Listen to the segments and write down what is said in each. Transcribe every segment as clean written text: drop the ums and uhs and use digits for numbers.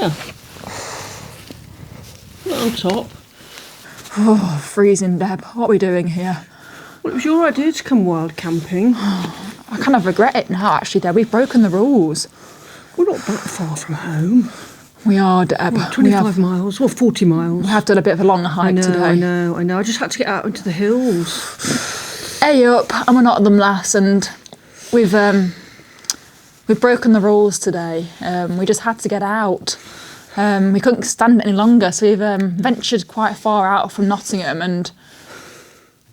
Yeah. Not on top. Oh, freezing, Deb. What are we doing here? Well, it was your idea to come wild camping. I kind of regret it now, actually, Deb. We've broken the rules. We're not that far from home. We are, Deb. Well, 25 miles, or 40 miles. We have done a bit of a longer hike today. I know. I just had to get out into the hills. Hey up, I'm a Nott'm lass, and we've broken the rules today. We just had to get out. We couldn't stand it any longer, so we've ventured quite far out from Nottingham, and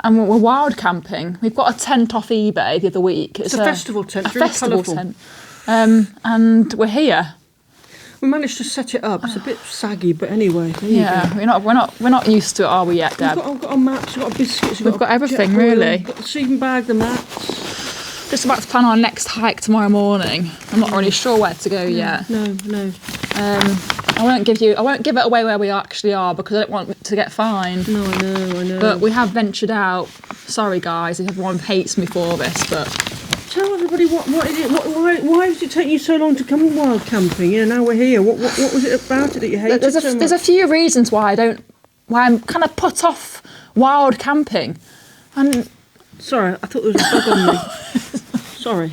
we're wild camping. We've got a tent off eBay the other week. It's a festival tent, a really festival colourful. tent, and we're here. We managed to set it up. It's a bit saggy, but anyway. Yeah, we're not used to it, are we yet, Deb? We've got our maps, we've got our biscuits, We've got everything, jet oil, really. We've got the sleeping bag, the mats. Just about to plan our next hike tomorrow morning. I'm not really sure where to go yet. No. I won't give it away where we actually are because I don't want to get fined. No, I know. But we have ventured out. Sorry, guys, if everyone hates me for this, but tell everybody what is it? Why is it taking you so long to come wild camping? Yeah, now we're here. What was it about it that you hated so much? There's a few reasons why I'm kind of put off wild camping, and sorry, I thought there was a bug on me. Sorry.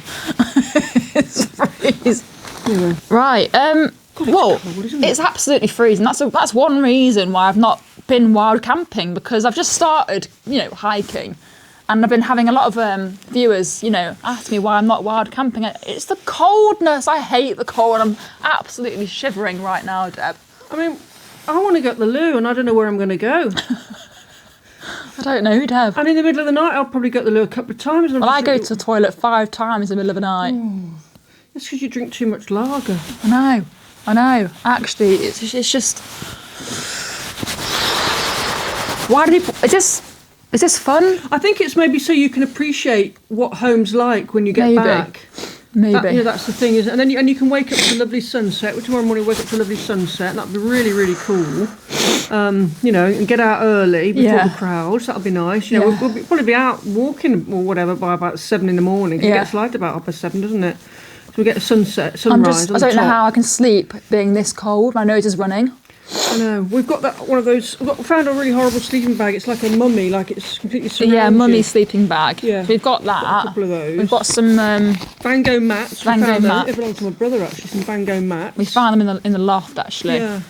Anyway. Right. Well, it's absolutely freezing. That's one reason why I've not been wild camping, because I've just started, hiking, and I've been having a lot of viewers, ask me why I'm not wild camping. It's the coldness. I hate the cold. I'm absolutely shivering right now, Deb. I mean, I want to go to the loo, and I don't know where I'm going to go. I don't know, Deb. And in the middle of the night, I'll probably go to the loo a couple of times. Well, I go to the toilet 5 times in the middle of the night. That's because you drink too much lager. I know. Actually, it's just. Why do people? Is this fun? I think it's maybe so you can appreciate what home's like when you get back. Maybe. That's the thing, isn't it? And then you can wake up to a lovely sunset. Tomorrow morning, wake up to a lovely sunset. And that'd be really, really cool. And get out early before the crowds. That'll be nice. We'll probably be out walking or whatever by about 7 in the morning. It gets light about 7:30, doesn't it? So we get a sunrise. I don't know how I can sleep being this cold. My nose is running. I know. We've got one of those. We found a really horrible sleeping bag. It's like a mummy, like it's completely surrounded. Yeah, mummy sleeping bag. Yeah, we've got that. Got a couple of those. We've got some Bango mats. Bango mats. They belong to my brother actually. Some Bango mats. We found them in the loft actually. Yeah.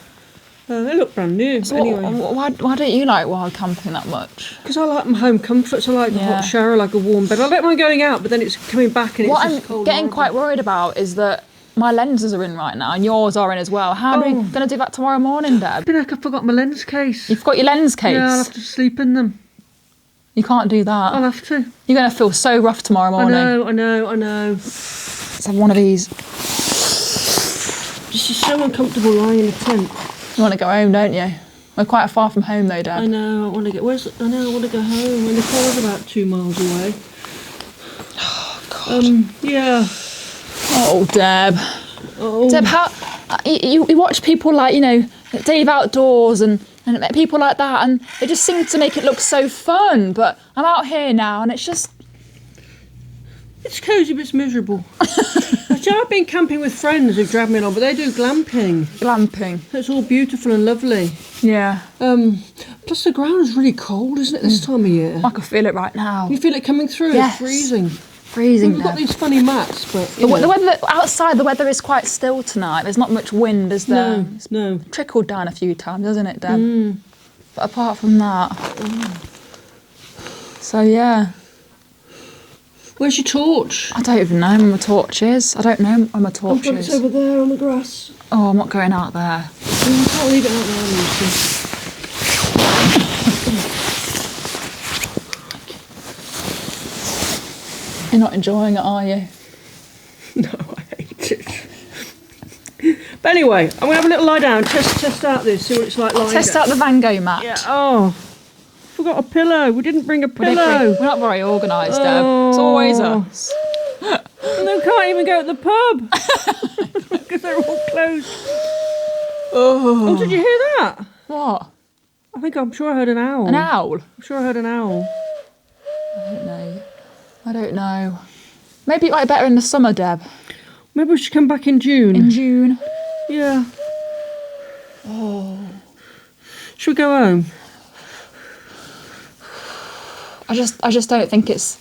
They look brand new. So anyway. Why don't you like wild camping that much? Because I like my home comforts. I like a hot shower, I like a warm bed. I don't mind going out, but then it's coming back and what it's just cold. What I'm getting quite worried about is that my lenses are in right now and yours are in as well. How are we going to do that tomorrow morning, Deb? I feel like I forgot my lens case. You've got your lens case? Yeah, I'll have to sleep in them. You can't do that. I'll have to. You're going to feel so rough tomorrow morning. I know. Let's have one of these. This is so uncomfortable lying in a tent. You want to go home, don't you? We're quite far from home though, Deb. I know, I want to go home. And the car's about 2 miles away. Oh, God. Yeah. Oh, Deb. Oh. Deb, how... You watch people like, Dave Outdoors and people like that, and they just seem to make it look so fun, but I'm out here now and it's just... It's cosy, but it's miserable. Actually, I've been camping with friends who've dragged me along, but they do glamping. Glamping. It's all beautiful and lovely. Yeah. Plus the ground is really cold, isn't it, this time of year? I can feel it right now. You feel it coming through? Yes. It's freezing. We've got these funny mats, but... The weather, outside, the weather is quite still tonight. There's not much wind, is there? No. It's trickled down a few times, hasn't it, Deb? But apart from that... So, yeah. Where's your torch? I don't even know where my torch is. I don't know where my torch It's over there on the grass. Oh, I'm not going out there. You can't leave it out there, Lucy. You're not enjoying it, are you? No, I hate it. But anyway, I'm going to have a little lie down, test out this, see what it's like lying Test down. out the Van Gogh mat. Yeah. Oh, forgot a pillow. We didn't bring a pillow. We're not very organised, Deb. It's always us. And they can't even go to the pub because they're all closed. Oh, did you hear that? What? I'm sure I heard an owl. An owl? I'm sure I heard an owl. I don't know. Maybe it might be better in the summer, Deb. Maybe we should come back in June. In June? Yeah. Oh. Should we go home? I just don't think it's...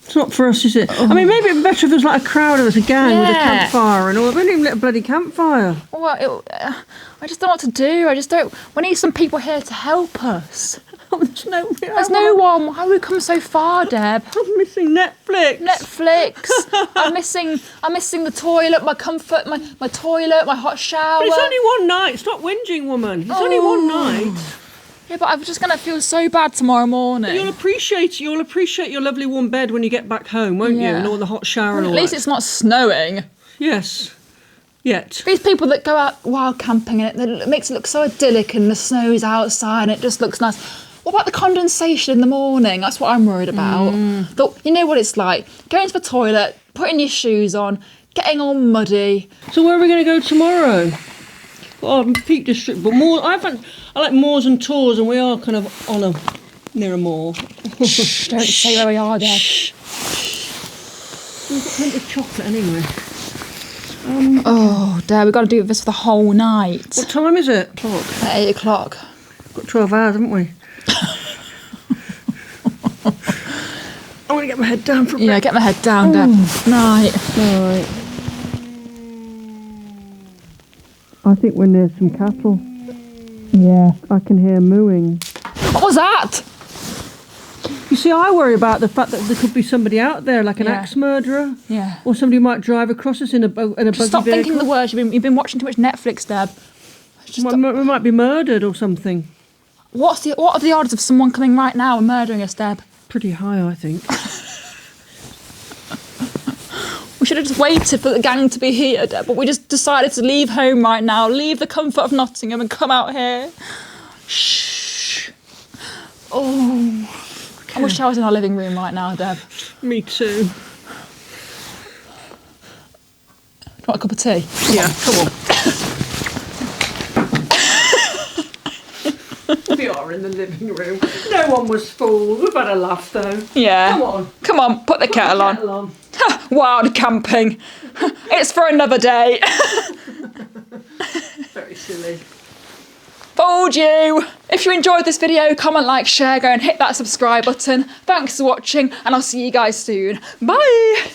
It's not for us, is it? I mean, maybe it'd be better if there was like a crowd of us, a gang with a campfire and all. We didn't even lit a bloody campfire. Well, I just don't know what to do. I just don't... We need some people here to help us. Oh, there's no one. Why have we come so far, Deb? I'm missing Netflix. I'm missing the toilet, my comfort, my toilet, my hot shower. But it's only one night. Stop whinging, woman. It's only one night. Yeah, but I'm just gonna feel so bad tomorrow morning. But you'll appreciate your lovely warm bed when you get back home, won't you? And all the hot shower and all that. At least it's not snowing. Yes. Yet. These people that go out wild camping and it makes it look so idyllic and the snow is outside and it just looks nice. What about the condensation in the morning? That's what I'm worried about. You know what it's like. Going to the toilet, putting your shoes on, getting all muddy. So where are we going to go tomorrow? Oh, Peak District, but more. I like moors and tours, and we are kind of near a moor. Shh, don't say where we are, Deb. We've got plenty of chocolate anyway. Deb, we've got to do this for the whole night. What time is it? At 8 o'clock. We've got 12 hours, haven't we? I'm going to get my head down for a bit. Yeah, get my head down, Deb. Night. I think we're near some cattle. Yeah. I can hear mooing. What was that? You see, I worry about the fact that there could be somebody out there, like an axe murderer. Yeah. Or somebody who might drive across us in a buggy vehicle. Stop thinking the words. You've been watching too much Netflix, Deb. We might be murdered or something. What are the odds of someone coming right now and murdering us, Deb? Pretty high, I think. We should have just waited for the gang to be here, Deb, but we just decided to leave home right now, leave the comfort of Nottingham and come out here. Shh. Oh. Okay. I wish I was in our living room right now, Deb. Me too. Do you want a cup of tea? Come on. We are in the living room. No one was fooled. We've had a laugh though. Yeah. Come on. Put the kettle on. Wild camping. It's for another day. Very silly. Fooled you. If you enjoyed this video, comment, like, share, go and hit that subscribe button. Thanks for watching and I'll see you guys soon. Bye.